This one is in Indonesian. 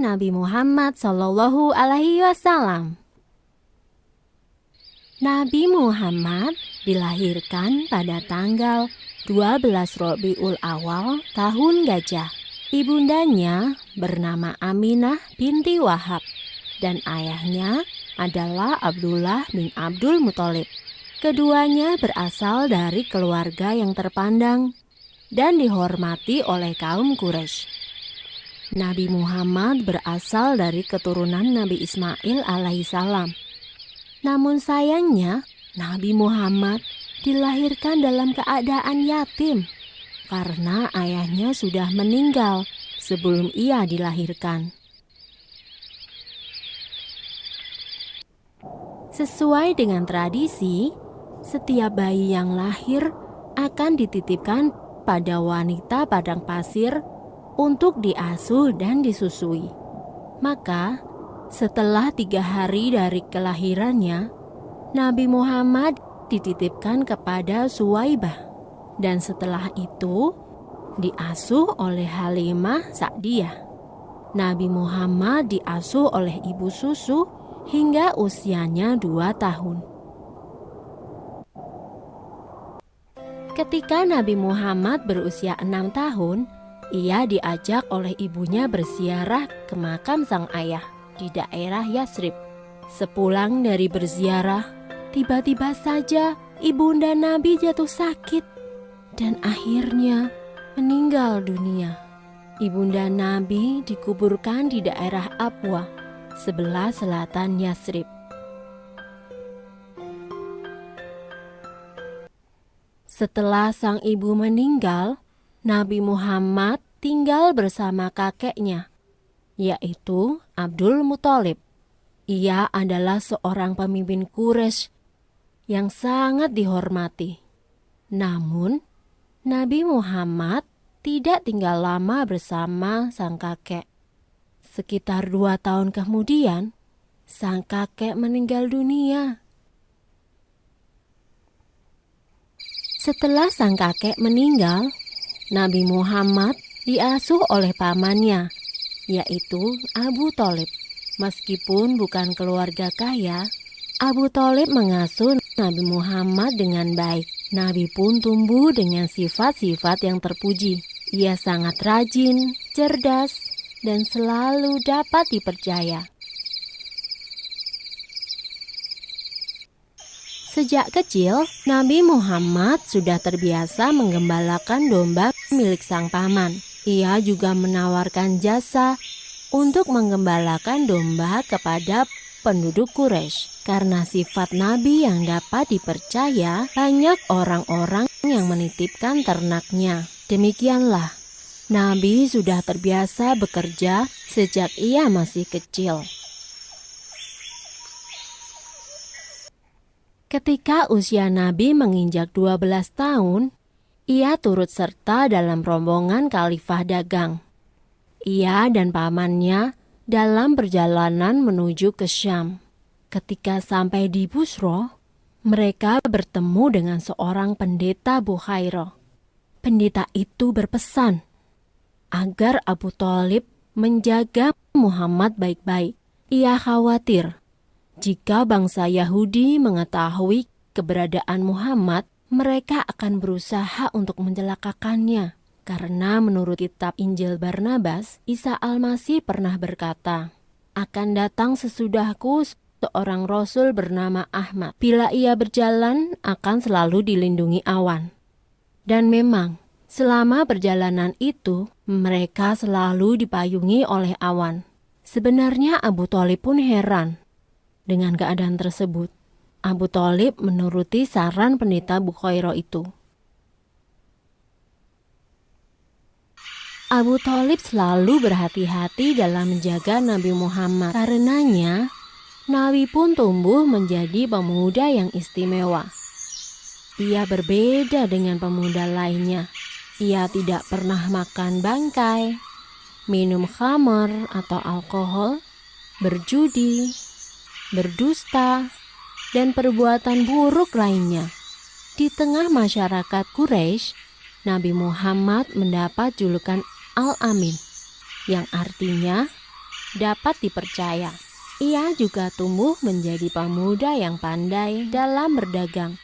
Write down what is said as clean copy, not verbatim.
Nabi Muhammad Shallallahu Alaihi Wasallam. Nabi Muhammad dilahirkan pada tanggal 12 Rabiul Awal tahun Gajah. Ibundanya bernama Aminah binti Wahab dan ayahnya adalah Abdullah bin Abdul Muthalib. Keduanya berasal dari keluarga yang terpandang dan dihormati oleh kaum Quraisy. Nabi Muhammad berasal dari keturunan Nabi Ismail alaihissalam. Namun sayangnya, Nabi Muhammad dilahirkan dalam keadaan yatim karena ayahnya sudah meninggal sebelum ia dilahirkan. Sesuai dengan tradisi, setiap bayi yang lahir akan dititipkan pada wanita padang pasir untuk diasuh dan disusui. Maka, setelah 3 hari dari kelahirannya, Nabi Muhammad dititipkan kepada Suwaibah dan setelah itu diasuh oleh Halimah Sa'diyah. Nabi Muhammad diasuh oleh ibu susu hingga usianya 2 tahun. Ketika Nabi Muhammad berusia 6 tahun, ia diajak oleh ibunya berziarah ke makam sang ayah di daerah Yatsrib. Sepulang dari berziarah, tiba-tiba saja ibunda Nabi jatuh sakit dan akhirnya meninggal dunia. Ibunda Nabi dikuburkan di daerah Abwa, sebelah selatan Yatsrib. Setelah sang ibu meninggal, Nabi Muhammad tinggal bersama kakeknya, yaitu Abdul Muthalib. Ia adalah seorang pemimpin Quraisy yang sangat dihormati. Namun, Nabi Muhammad tidak tinggal lama bersama sang kakek. Sekitar 2 tahun kemudian, sang kakek meninggal dunia. Setelah sang kakek meninggal, Nabi Muhammad diasuh oleh pamannya, yaitu Abu Thalib. Meskipun bukan keluarga kaya, Abu Thalib mengasuh Nabi Muhammad dengan baik. Nabi pun tumbuh dengan sifat-sifat yang terpuji. Ia sangat rajin, cerdas, dan selalu dapat dipercaya. Sejak kecil, Nabi Muhammad sudah terbiasa menggembalakan domba milik sang paman. Ia juga menawarkan jasa untuk menggembalakan domba kepada penduduk Quraisy. Karena sifat Nabi yang dapat dipercaya, banyak orang-orang yang menitipkan ternaknya. Demikianlah, Nabi sudah terbiasa bekerja sejak ia masih kecil. Ketika usia Nabi menginjak 12 tahun, ia turut serta dalam rombongan khalifah dagang. Ia dan pamannya dalam perjalanan menuju ke Syam. Ketika sampai di Busro, mereka bertemu dengan seorang pendeta Bukhairah. Pendeta itu berpesan agar Abu Thalib menjaga Muhammad baik-baik. Ia khawatir jika bangsa Yahudi mengetahui keberadaan Muhammad, mereka akan berusaha untuk mencelakakannya. Karena menurut kitab Injil Barnabas, Isa Al-Masih pernah berkata, "Akan datang sesudahku seorang rasul bernama Ahmad. Bila ia berjalan, akan selalu dilindungi awan." Dan memang, selama perjalanan itu, mereka selalu dipayungi oleh awan. Sebenarnya Abu Thalib pun heran dengan keadaan tersebut. Abu Thalib menuruti saran pendeta Bukhairah itu. Abu Thalib selalu berhati-hati dalam menjaga Nabi Muhammad. Karenanya, Nabi pun tumbuh menjadi pemuda yang istimewa. Ia berbeda dengan pemuda lainnya. Ia tidak pernah makan bangkai, minum khamar atau alkohol, berjudi, berdusta, dan perbuatan buruk lainnya. Di tengah masyarakat Quraisy, Nabi Muhammad mendapat julukan Al-Amin, yang artinya dapat dipercaya. Ia juga tumbuh menjadi pemuda yang pandai dalam berdagang